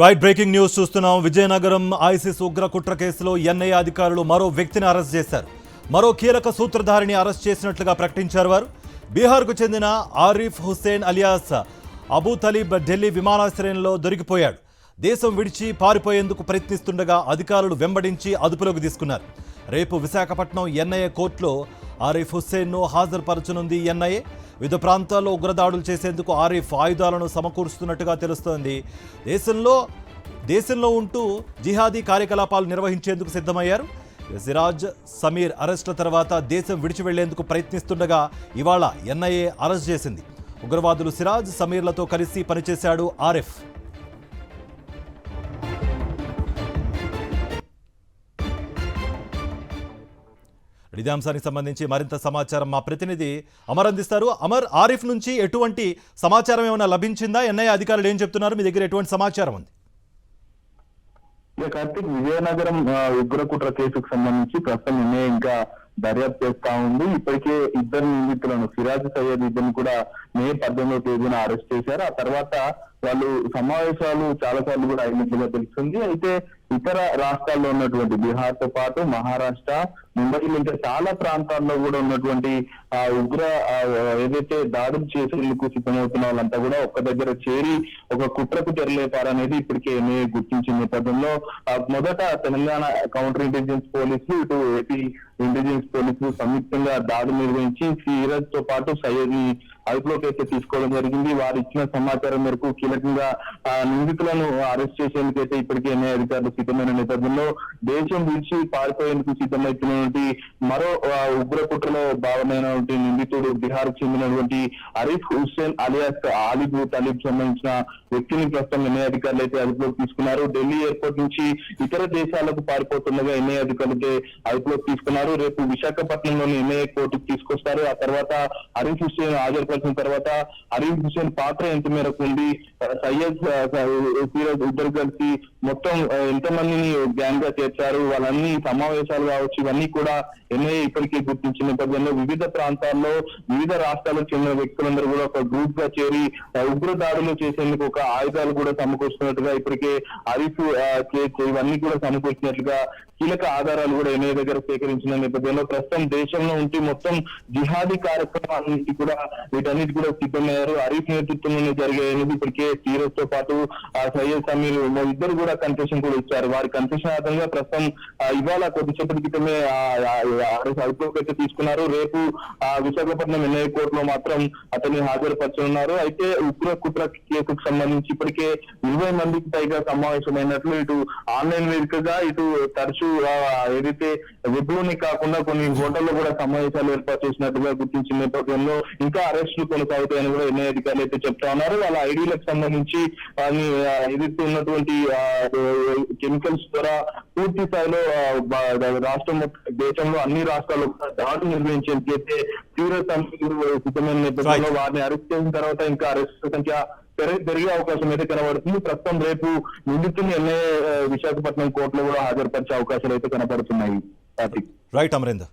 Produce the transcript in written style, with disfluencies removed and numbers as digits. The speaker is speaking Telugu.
రైట్ బ్రేకింగ్ న్యూస్ చూస్తున్నాం. విజయనగరం ఐసిస్ ఉగ్ర కుట్ర కేసులో ఎన్ఐఏ అధికారులు మరో వ్యక్తిని అరెస్ట్ చేశారు. మరో కీలక సూత్రధారిని అరెస్ట్ చేసినట్లుగా ప్రకటించారు. వారు బీహార్కు చెందిన ఆరిఫ్ హుస్సేన్ అలియాస్ అబూ తలీబ్ ఢిల్లీ విమానాశ్రయంలో దొరికిపోయాడు. దేశం విడిచి పారిపోయేందుకు ప్రయత్నిస్తుండగా అధికారులు వెంబడించి అదుపులోకి తీసుకున్నారు. రేపు విశాఖపట్నం ఎన్ఐఏ కోర్టులో ఆరిఫ్ హుస్సేన్ను హాజరుపరచనుంది. ఎన్ఐఏ వివిధ ప్రాంతాల్లో ఉగ్రదాడులు చేసేందుకు ఆరిఫ్ ఆయుధాలను సమకూరుస్తున్నట్టుగా తెలుస్తోంది. దేశంలో ఉంటూ జిహాదీ కార్యకలాపాలు నిర్వహించేందుకు సిద్ధమయ్యారు. సిరాజ్ సమీర్ అరెస్టుల తర్వాత దేశం విడిచి వెళ్లేందుకు ప్రయత్నిస్తుండగా ఇవాళ ఎన్ఐఏ అరెస్ట్ చేసింది. ఉగ్రవాదులు సిరాజ్ సమీర్లతో కలిసి పనిచేశాడు ఆరిఫ్. ఇదే అంశానికి సంబంధించి మరింత సమాచారం మా ప్రతినిధి అమర్ అందిస్తారు. అమర్, ఆరిఫ్ నుంచి ఎటువంటి సమాచారం ఏమైనా లభించిందా? ఎన్ఐఏ అధికారులు ఏం చెప్తున్నారు? మీ దగ్గర ఎటువంటి సమాచారం ఉంది? కార్తీక్, విజయనగరం ఉగ్ర కుట్ర కేసుకు సంబంధించి ప్రస్తుతం ఎన్ఐఏ ఇంకా దర్యాప్తు చేస్తా ఉంది. ఇప్పటికే ఇద్దరు నిందితులను సిరాజ్ సయ్యద్ ఇద్దరిని కూడా మే 18వ తేదీన అరెస్ట్ చేశారు. ఆ తర్వాత వాళ్ళు సమావేశాలు చాలా సార్లు కూడా అయినట్లుగా తెలుస్తుంది. అయితే ఇతర రాష్ట్రాల్లో ఉన్నటువంటి బీహార్ తో పాటు మహారాష్ట్ర, ముంబై ఇంకా చాలా ప్రాంతాల్లో కూడా ఉన్నటువంటి ఉగ్ర ఏదైతే దాడులు చేసేందుకు సిద్ధమవుతున్న వాళ్ళంతా కూడా ఒక్క దగ్గర చేరి ఒక కుట్రకు తెరలేపారనేది ఇప్పటికే ఎన్ఐఏ గుర్తించిన నేపథ్యంలో మొదట తెలంగాణ కౌంటర్ ఇంటెలిజెన్స్ పోలీసులు, ఇటు ఏపీ ఇంటెలిజెన్స్ పోలీసులు సంయుక్తంగా దాడులు నిర్వహించి సిరాజ్ తో పాటు సయ్యద్ ని అదుపులోకి అయితే తీసుకోవడం జరిగింది. వారు ఇచ్చిన సమాచారం మేరకు కీలకంగా నిందితులను అరెస్ట్ చేసేందుకు అయితే ఇప్పటికే ఎన్ఐఏ అధికారులు సిద్ధమైన నేపథ్యంలో దేశం విడిచి పారిపోయేందుకు సిద్ధమవుతున్నటువంటి మరో ఉగ్ర కుట్రలో భాగమైనటువంటి నిందితుడు బీహార్ చెందినటువంటి ఆరిఫ్ హుస్సేన్ అలియాస్ అబూ తలీబ్ సంబంధించిన వ్యక్తిని ప్రస్తుతం ఎన్ఐఏ అధికారులు అయితే అదుపులోకి తీసుకున్నారు. ఢిల్లీ ఎయిర్పోర్ట్ నుంచి ఇతర దేశాలకు పారిపోతుండగా ఎన్ఐఏ అధికారులు అదుపులోకి తీసుకున్నారు. రేపు విశాఖపట్నంలోని ఎన్ఐఏ కోర్టుకు తీసుకొస్తారు. ఆ తర్వాత ఆరిఫ్ హుస్సేన్ హాజరుపరిచిన తర్వాత ఆరిఫ్ హుస్సేన్ పాత్ర ఎంత మేరకు ఉంది, సయ్యద్ సిరాజ్ ఇద్దరు కలిసి మొత్తం ఎంతమందిని గ్యాంగ్ గా చేర్చారు, వాళ్ళన్ని సమావేశాలు కావచ్చు, ఇవన్నీ కూడా ఎన్ఐఏ ఇప్పటికే గుర్తించిన నేపథ్యంలో వివిధ ప్రాంతాల్లో వివిధ రాష్ట్రాలకు చెందిన వ్యక్తులందరూ కూడా ఒక గ్రూప్ గా చేరి ఉగ్ర దాడులు చేసేందుకు ఒక ఆయుధాలు కూడా సమకూర్చున్నట్టుగా ఇప్పటికే ఆరిఫ్ ఇవన్నీ కూడా సమకూర్చినట్లుగా కీలక ఆధారాలు కూడా ఎన్ఐఏ దగ్గర సేకరించిన నేపథ్యంలో ప్రస్తుతం దేశంలో ఉంటే మొత్తం జిహాదీ కార్యక్రమాలన్నింటి కూడా వీటన్నిటి కూడా సిద్ధమయ్యారు. ఆరిఫ్ నేతృత్వంలోనే జరిగాయనేది ఇప్పటికే సిరాజ్ తో పాటు సయ్యద్ సమీర్ ఇద్దరు కూడా కన్ఫెషన్ కూడా ఇచ్చారు. వారి కన్ఫెషన్ ఆధారంగా ప్రస్తుతం ఇవాళ కొద్దిసేపటి క్రితమే అదుపులోకి అయితే తీసుకున్నారు. రేపు విశాఖపట్నం ఎన్ఐఏ కోర్టులో మాత్రం అతన్ని హాజరుపరచనున్నారు. అయితే ఉగ్ర కుట్ర కేసుకు సంబంధించి ఇప్పటికే 20 మందికి పైగా సమావేశమైనట్లు ఇటు ఆన్లైన్ వేదికగా ఇటు తరచూ ఏదైతే వెబ్ లోని కాకుండా కొన్ని హోటల్లో కూడా సమావేశాలు ఏర్పాటు చేసినట్టుగా గుర్తించిన నేపథ్యంలో ఇంకా అరెస్టులు కొనసాగుతాయని కూడా ఎన్ఐఏ అధికారులు అయితే చెప్తా ఉన్నారు. వాళ్ళ ఐడీలకు సంబంధించి ఏదైతే ఉన్నటువంటి కెమికల్స్ ద్వారా పూర్తి స్థాయిలో రాష్ట్రం దేశంలో అన్ని రాష్ట్రాల్లో దాడులు నిర్వహించేందుకు అయితే తీవ్ర సిద్ధమైన నేపథ్యంలో వారిని అరెస్ట్ చేసిన తర్వాత ఇంకా అరెస్ట్ సంఖ్య పెరిగే అవకాశం అయితే కనబడుతుంది. ప్రస్తుతం రేపు నిందితుని ఎన్ఐఏ విశాఖపట్నం కోర్టులో కూడా హాజరుపరిచే అవకాశాలు అయితే కనబడుతున్నాయి. రైట్ అమరేందర్.